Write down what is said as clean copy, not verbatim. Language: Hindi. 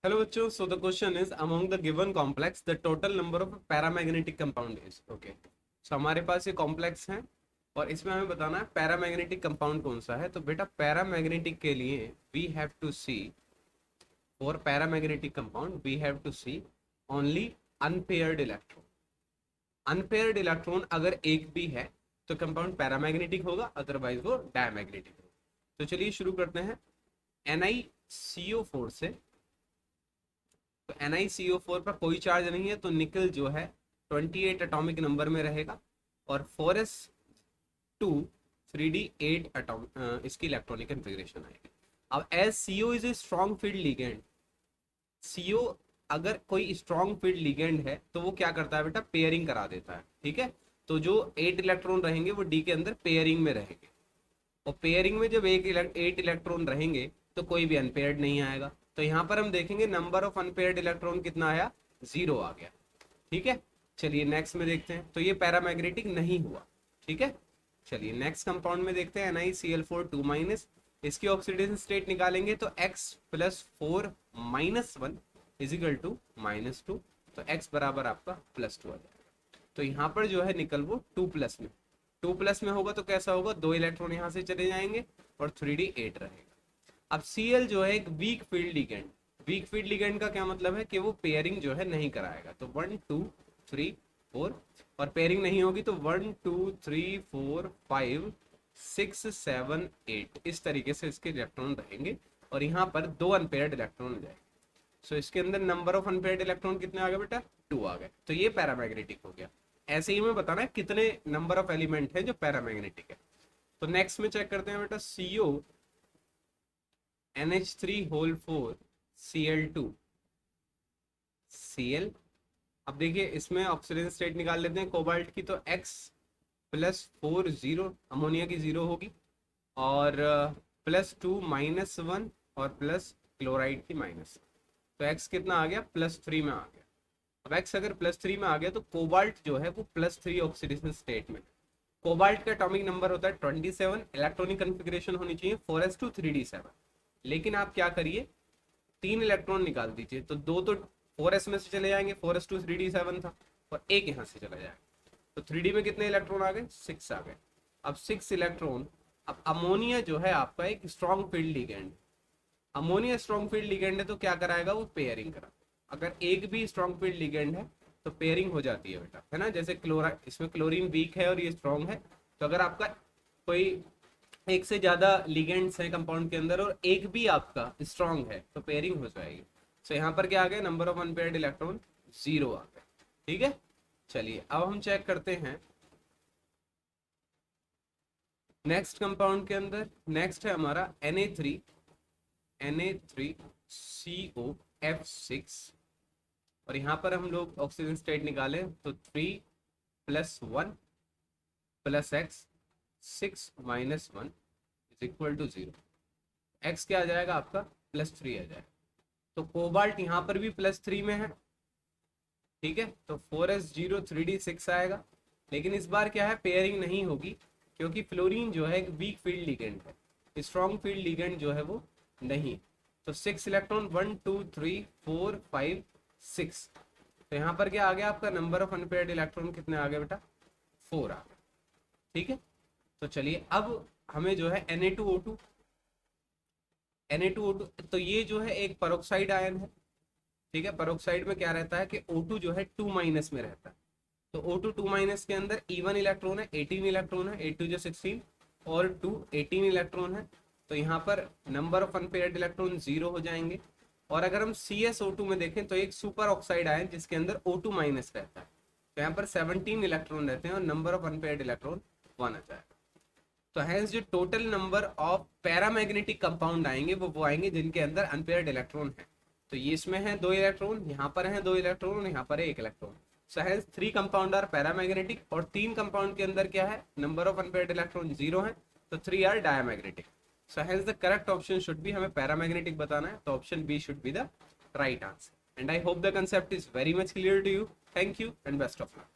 Hello बच्चों, so the question is among the given complex the total number of paramagnetic compound is okay. So हमारे पास ये कॉम्प्लेक्स है और इसमें हमें बताना है पैरामैग्नेटिक कंपाउंड कौन सा है। तो बेटा पैरामैग्नेटिक के लिए we have to see for paramagnetic compound we have to see only unpaired electron. Unpaired electron अगर एक भी है तो कंपाउंड पैरामैग्नेटिक होगा, अदरवाइज वो डायमैग्नेटिक होगा। तो चलिए शुरू करते हैं NiCO4 से। तो NiCO4 पर कोई चार्ज नहीं है तो निकल जो है 28 एटॉमिक नंबर में रहेगा और 4s2 3d8 एटॉम इसकी इलेक्ट्रॉनिक कन्फिग्रेशन आएगी। अब as CO is a strong field ligand, CO अगर कोई स्ट्रॉन्ग फील्ड लिगेंड है तो वो क्या करता है बेटा, पेयरिंग करा देता है। ठीक है, तो जो 8 इलेक्ट्रॉन रहेंगे वो D के अंदर पेयरिंग में रहेंगे और पेयरिंग में जब 8 इलेक्ट्रॉन रहेंगे तो कोई भी अनपेयर्ड नहीं आएगा। तो यहाँ पर हम देखेंगे नंबर ऑफ अनपेयर्ड इलेक्ट्रॉन कितना आया, 0 आ गया। ठीक है, चलिए नेक्स्ट में देखते हैं। तो ये पैरामैग्नेटिक नहीं हुआ। ठीक है, चलिए नेक्स्ट कंपाउंड में देखते हैं NiCl4 2-। इसकी ऑक्सीडेशन स्टेट निकालेंगे तो x + 4 - 1 = -2। तो x बराबर आपका +2 आ जाएगा। तो यहाँ पर जो है निकल वो 2+ में, 2+ में होगा तो कैसा होगा, 2 इलेक्ट्रॉन यहाँ से चले जाएंगे और 3d8 रहेगा। अब Cl जो है एक weak field ligand, weak field ligand का क्या मतलब है कि वो पेयरिंग जो है नहीं कराएगा। तो 1 2 3 4 और पेयरिंग नहीं होगी तो 1 2 3 4 5 6 7 8 इस तरीके से इसके इलेक्ट्रॉन रहेंगे और यहाँ पर 2 अनपेयर्ड इलेक्ट्रॉन हो जाएंगे। सो इसके अंदर नंबर ऑफ अनपेयर्ड इलेक्ट्रॉन कितने आ गए बेटा, 2 आ गए। तो ये पैरामैग्नेटिक हो गया। ऐसे ही हमें बताना है कितने नंबर ऑफ एलिमेंट है जो पैरामैग्नेटिक है। तो नेक्स्ट में चेक करते हैं बेटा CO NH3 Cl2 Cl। अब देखिए इसमें ऑक्सीजन स्टेट निकाल लेते हैं कोबाल्ट की। तो x +4 0, अमोनिया की 0 होगी और +2 -1 और प्लस क्लोराइड की -। तो x कितना आ गया, +3 में आ गया। अब x अगर +3 में आ गया तो कोबाल्ट जो है वो +3 ऑक्सीडेशन स्टेट में। कोबाल्ट का एटॉमिक नंबर होता है 27, इलेक्ट्रॉनिक कन्फिग्रेशन होनी चाहिए 4s2 3d7। लेकिन आप क्या करिए, 3 इलेक्ट्रॉन निकाल दीजिए तो 2 तो 4s में से चले जाएंगे, 4s2 3d7 था और एक यहाँ से चला जाएगा। तो 3d में कितने इलेक्ट्रॉन आ गए, 6 आ गए। अब 6 इलेक्ट्रॉन। अब अमोनिया जो है आपका एक strong field ligand, ammonia strong field ligand है तो क्या कराएगा, वो पेयरिंग करा। अगर एक भी स्ट्रॉन्ग फील्ड लिगेंड है तो पेयरिंग हो जाती है बेटा, है ना। जैसे क्लोरा, इसमें क्लोरीन वीक है और ये स्ट्रॉन्ग है, तो अगर आपका कोई एक से ज्यादा लिगेंड्स हैं कंपाउंड के अंदर और एक भी आपका स्ट्रॉन्ग है तो पेयरिंग हो जाएगी। सो यहाँ पर क्या आ गया, नंबर ऑफ अनपेयर्ड इलेक्ट्रॉन 0 आ गया। ठीक है, चलिए अब हम चेक करते हैं नेक्स्ट कंपाउंड के अंदर। नेक्स्ट है हमारा Na3CO F6 और यहाँ पर हम लोग ऑक्सीजन स्टेट निकाले तो 3 + 1 + x 6 - 1 = 0। x क्या आ जाएगा आपका, +3 आ जाएगा। तो कोबाल्ट यहाँ पर भी +3 में है। ठीक है, तो 4s0 3d6 आएगा। लेकिन इस बार क्या है, पेयरिंग नहीं होगी क्योंकि फ्लोरीन जो है एक वीक फील्ड लिगेंड है, स्ट्रॉन्ग फील्ड लिगेंड जो है वो नहीं। तो 6 इलेक्ट्रॉन 1 2 3 4 5 6। तो यहाँ पर क्या आ गया आपका, नंबर ऑफ अनपेयर्ड इलेक्ट्रॉन कितने आ गए बेटा, 4 आ गए। ठीक है, तो चलिए अब हमें जो है Na2O2 तो ये जो है एक पेरोक्साइड आयन है। ठीक है, पेरोक्साइड में क्या रहता है कि O2 जो है 2 माइनस में रहता है। तो O2 2 माइनस के अंदर E1 इलेक्ट्रॉन है, 18 इलेक्ट्रॉन है, A2 जो 16 और 2 18 इलेक्ट्रॉन है। तो यहाँ पर नंबर ऑफ अनपेयर्ड इलेक्ट्रॉन 0 हो जाएंगे। और अगर हम CsO2 में देखें तो एक सुपर ऑक्साइड आयन जिसके अंदर O2 माइनस रहता है, तो यहाँ पर 17 इलेक्ट्रॉन रहते हैं और नंबर ऑफ अनपेयर्ड इलेक्ट्रॉन 1 आ जाएगा। तो हैंस जो total number of paramagnetic compound आएंगे वो आएंगे जिनके अंदर अनपेयर्ड इलेक्ट्रॉन है। तो ये इसमें है 2 इलेक्ट्रॉन, यहाँ पर है 2 इलेक्ट्रॉन, यहाँ पर है 1 electron. So hence 3 compound are paramagnetic और 3 कंपाउंड के अंदर क्या है, नंबर ऑफ अनपेयर्ड इलेक्ट्रॉन 0 है, तो 3 are diamagnetic. So hence the correct option should be, हमें पैरामैग्नेटिक बताना है तो option B should be the right answer. And I hope the concept is very much clear to you. Thank you and best of luck.